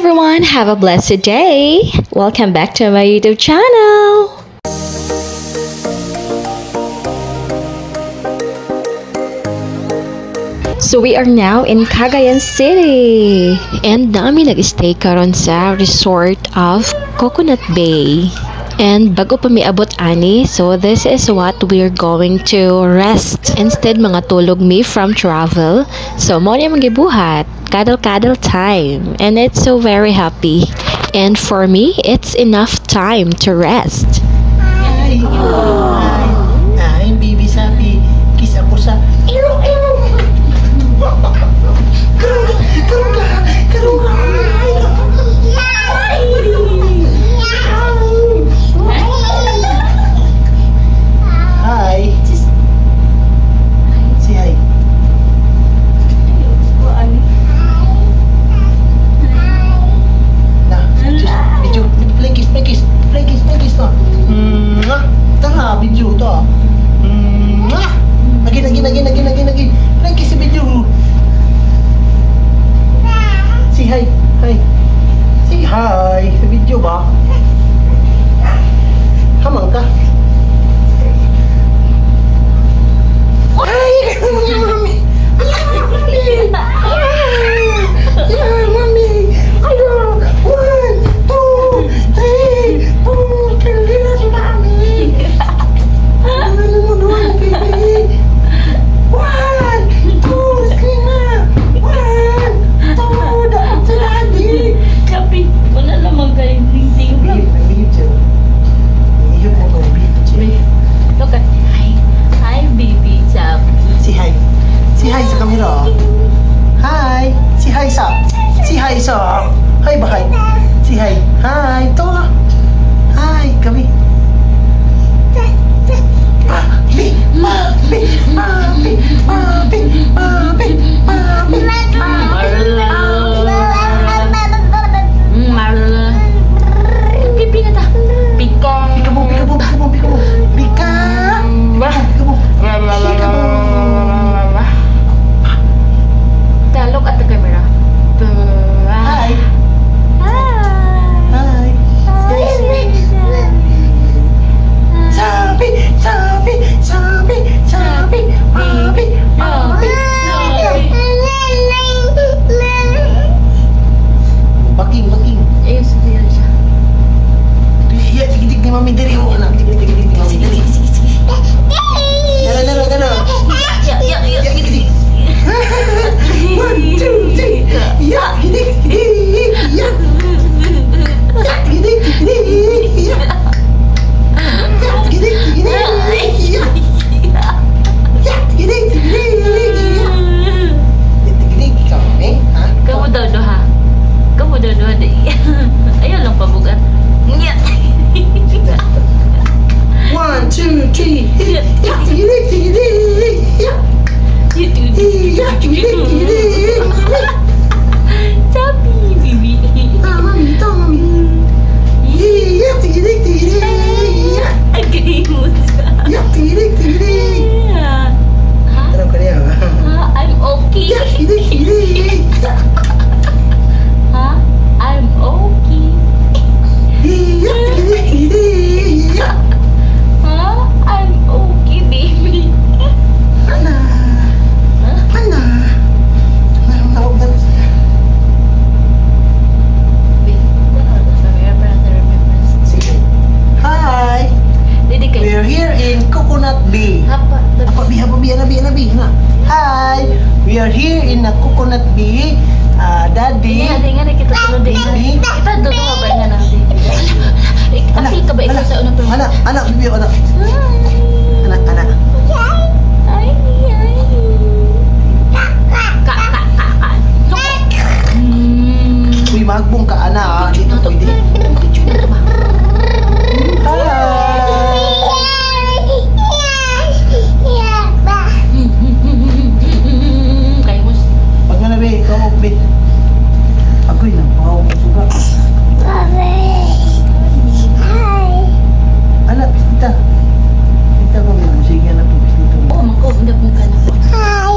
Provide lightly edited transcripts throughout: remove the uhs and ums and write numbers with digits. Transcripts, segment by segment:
everyone, have a blessed day. Welcome back to my YouTube channel. So we are now in Cagayan City. And nami nag-stay karon sa resort of Coconut Bay. And bago pa miabot ani, so this is what we're going to rest. Instead mga tulog me from travel. So mo ni magibuhat, cuddle time. And it's so very happy. And for me, it's enough time to rest. Ay, baby sabi, kiss ako sa ilong. Hi. Say hi. Nah, video, play kiss to. Tara, video to. Lagi. Play kiss sa video. Say hi. Say hi sa video ba? Hamang ka. Hi, we are here in a Coconut Bay. Daddy. Kita dulu ba nga natin? Anak, ka ba ikaw sa unang pero? Anak, bibi anak. Anak. Ay. Ka. Uy, magbong ka anak. Dito pwede. Agoy na, wow, suga. Anak, kita mo may musiga na po dito. Oh, magkong ka na. Hi.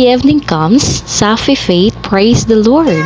evening comes, Safi Faith praised the Lord.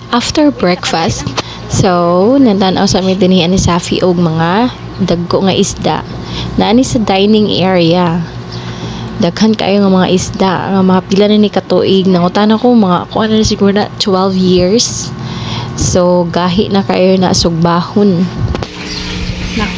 After breakfast, so nantanaw sa amin din ni Safi og mga dagko nga isda. Naani sa dining area. Daghan kayo nga mga isda, nga mga pila na ni katuig. Nangutan ako mga kuan na siguro na 12 years. So gahi na kayo na sugbahon. Nak.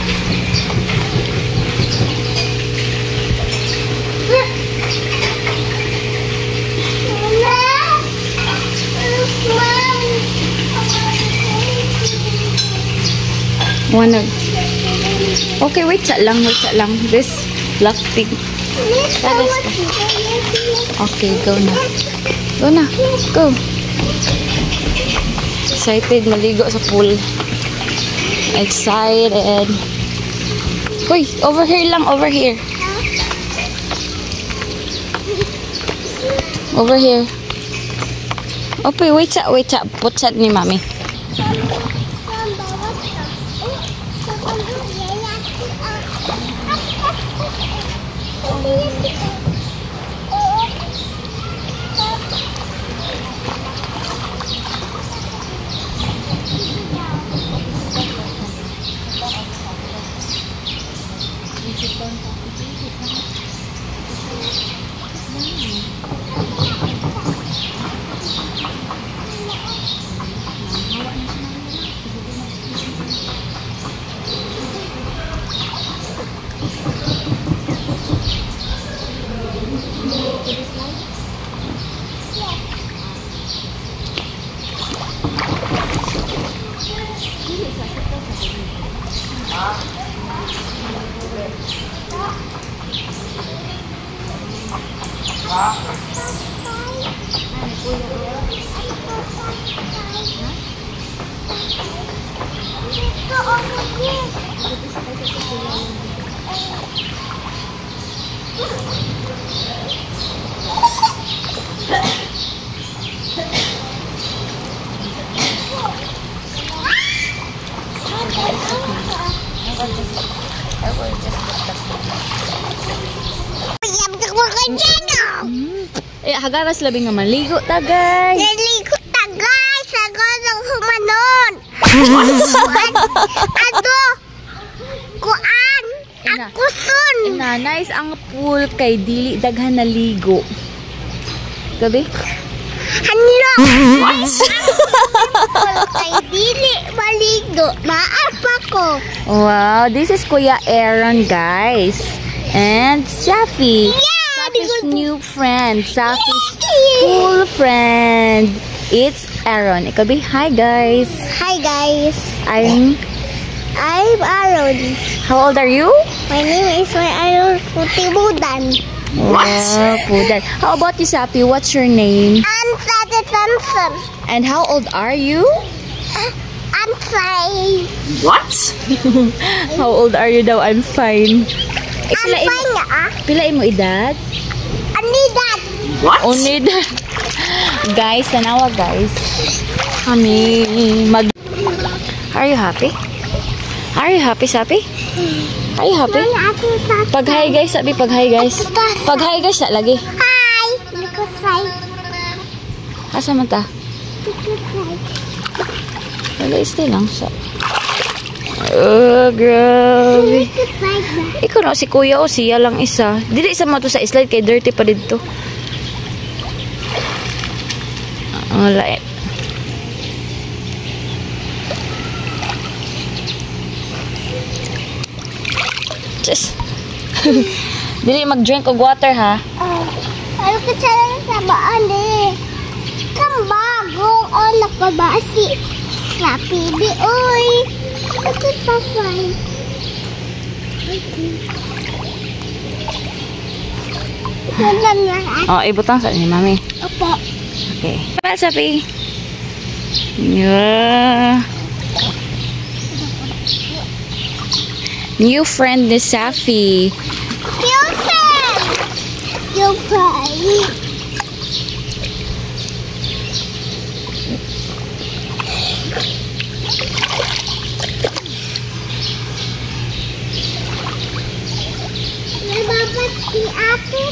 Wanag. Okay, wait sa lang. This black pig. Okay, go na. Go. Excited maligo sa pool. Excited. Uy, over here. Over here. Okay, wait sa. Put sa ni mami. I will just put the hagaras labi nga maligo ta guys. Naligo ta guys, sa gulong humanon. Ato, kuan, ako sun. Nice ang pool kay dili daghan naligo. Gabi? Hanlo. Kay dili maligo, maapa ko. Wow, this is Kuya Aaron guys. And Safi. Safi's new friend. Safi's cool friend. It's Aaron. Ikabi, hi guys. Hi guys. I'm Aaron. How old are you? My name is Aaron Putibudan. Wow, Pudan. How about you, Safi? What's your name? I'm Tata Thompson. And how old are you? I'm fine. How old are you daw? I'm fine. I'm fine nga. Pilain mo edad? Ani that. Only that. Guys, tanawa guys. Kami Are you happy? Are you happy, Sapi? Are you happy? Pag hi guys, sabi pag hi guys. Pag hi guys na lagi. Hi. Nikusay. Asa man ta? Wala, stay lang sa. Oh, grabe. Ikaw na si kuya o siya lang isa. Dili isa mo to sa slide kay dirty pa dito. Wala eh. Just. Dili mag-drink og water ha. Ano ka lang sa baan eh. Kambago o nakabasi. Sa pibi oy. Ito pa fine. Wala na. Oh, ibutang sa ni mami. Opo. Okay. Well, Sapi. Yeah. New friend ni Safi. You're fine. Nababat si ate.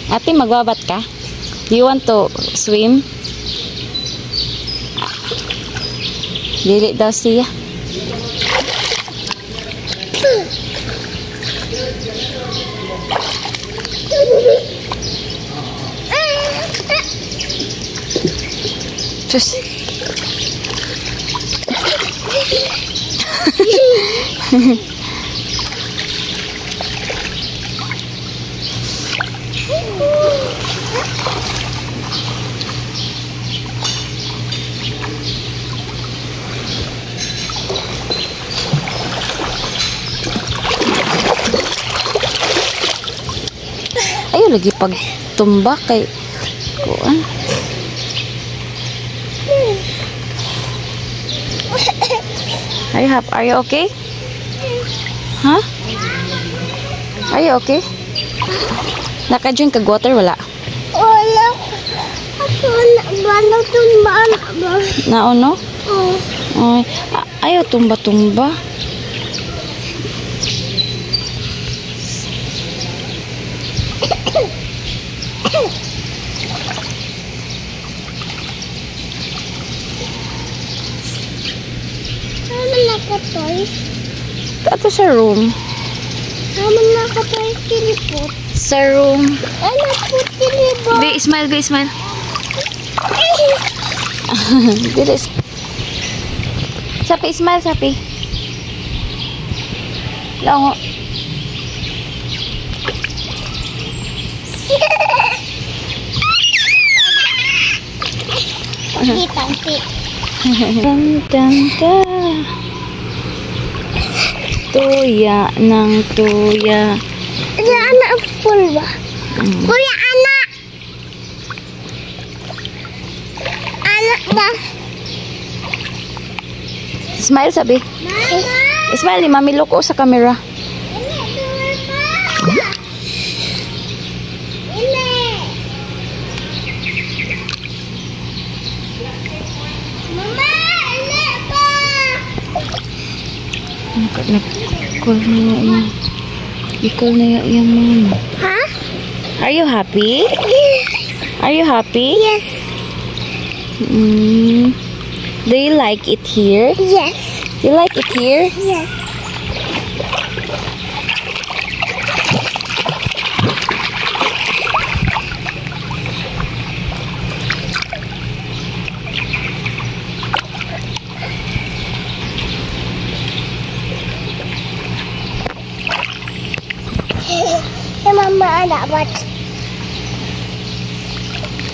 Ate, magbabat ka? Do you want to swim? Dili daw siya. Just. Ayaw lagi pagtumba kay kuan. Are you okay? Huh? Are you okay? Naka-drink kag water wala? Wala. Ako na tumbaan ba? Naon no? Oo. Ay, ayaw tumba-tumba. Toys. Ato sa room. Naman nakatoys kilipot. Sa room. Ano po kilipot? Be, smile, be, smile. Bilis. Sapi, smile, sapi. Lango. Tangkit. Tantanta. Tuya ng tuya. Kuya anak full ba? Kuya anak. Anak ba? Smile, sabi. Mama. Smile ni Mami Loko sa camera. Call na yan. I-call na yan, mama. Huh? Are you happy? Are you happy? Yes. Do you like it here? Yes. You like it here? Yes. Si Mama anak bat.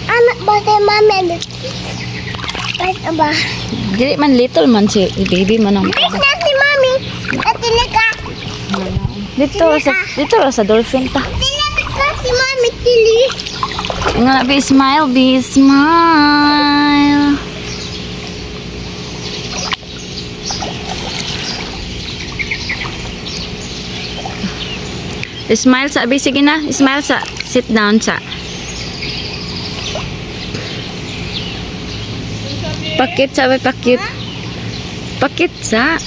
Anak bat si Mama anak. Bat apa? Dili man little man si baby man ang. Big na si Mami. At tinaka. Dito sa dolphin ta. Tinaka si Mami tili. Nga be smile, be smile. Smile sa abi, sige na. Smile sa. Sit down sa. Pakit sa, pakit. Pakit sa.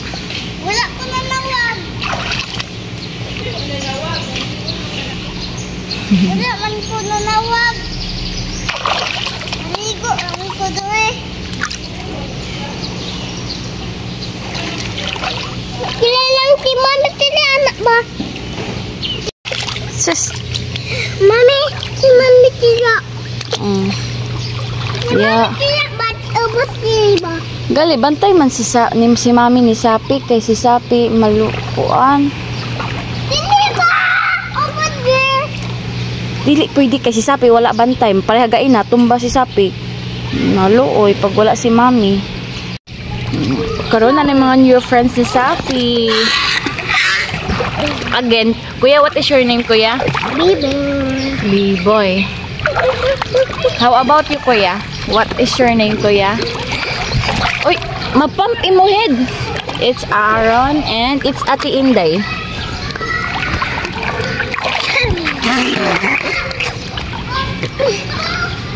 Wala ko na nawag. Wala man ko na nawag. Amigo doon eh. Kilalang si Mami tili anak ba? Sus. Mami, si Mami tila. Yeah. Tila ba't ubos niya ba? Gali, bantay man si Mami ni Sapi. Kay si Sapi malukuan. Dili ba? Ubos niya. Dili pwede kay si Sapi wala bantay. Parehagain na tumba si Sapi. Naluoy pag wala si Mami. Karoon na ng mga new friends ni Sapi. Again, Kuya, what is your name, Kuya? Biboy. B-boy. How about you, Kuya? What is your name, Kuya? Uy, mapump mo head. It's Aaron and it's Ate Inday.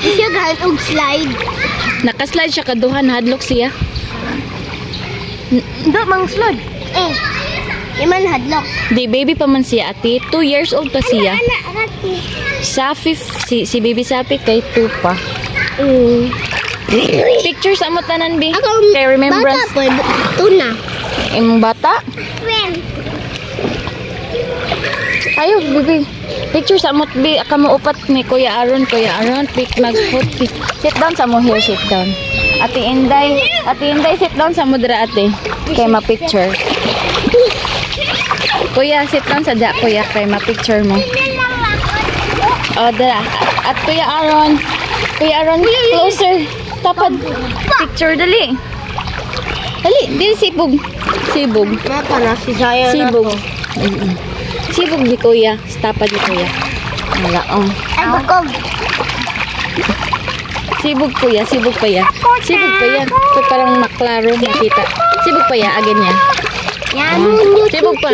Siya gaan og slide. Nakaslide siya kaduhan, hadlok siya. Do mang slide. Iman hadlok. Di baby pa man siya, Ate. 2 years old pa siya. Anak rati. Safi, si baby Sapi kay 2 pa. Picture sa mo tanan, Bi. Kay remembrance. Bata po, tuna. Imong bata? Friend. Ayo, Bibi. Picture sa mo, Bi. Aka mo upat ni Kuya Aaron. Pick mag-foot. Sit down sa mo here, sit down. Ate Inday, sit down sa mo dira, Ate. Kay ma-picture. Kuya, sit down sa da, Kuya. Kay ma-picture mo. O, dira. At Kuya Aaron, closer. Tapad. Picture, dali. Dali, dili sibog. Mapa na si Zaya Sibog. Sibog di Kuya. Tapad di Kuya. Wala, Ay, bakog. Sibog Kuya, sibog pa ya. Sibog pa yan. So, parang maklaro, makita. Sibog pa ya, again ya. Sibog pa.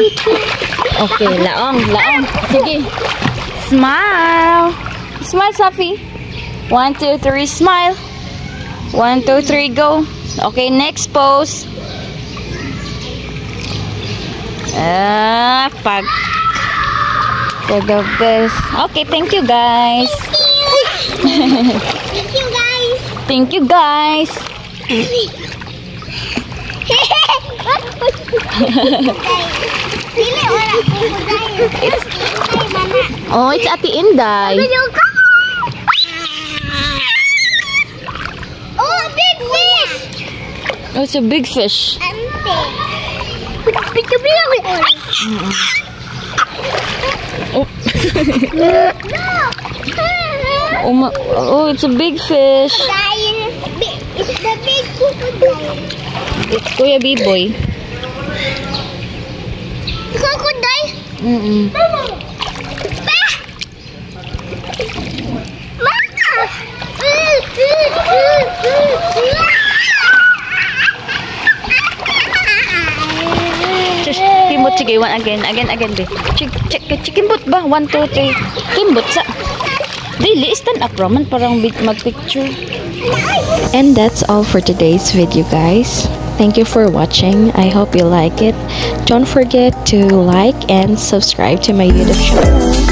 Okay, laong. Sige. Smile. Smile, Safi. 1, 2, 3, smile. 1, 2, 3, go. Okay, next pose. Pag. You're the best. Okay, thank you, guys. Thank you, guys. Oh, it's Ate Inday. Oh, big fish. Oh, it's a big fish. Oh, oh, it's a big fish. It's the big crocodile. It's Kuya B-boy. Crocodile? Mm-mm. Just kimbot, sige, one again, be. Kimbot ba? 1, 2, 3. Kimbot sa. Dili, stand up raman, parang mag-picture. And that's all for today's video, guys. Thank you for watching. I hope you like it. Don't forget to like and subscribe to my YouTube channel.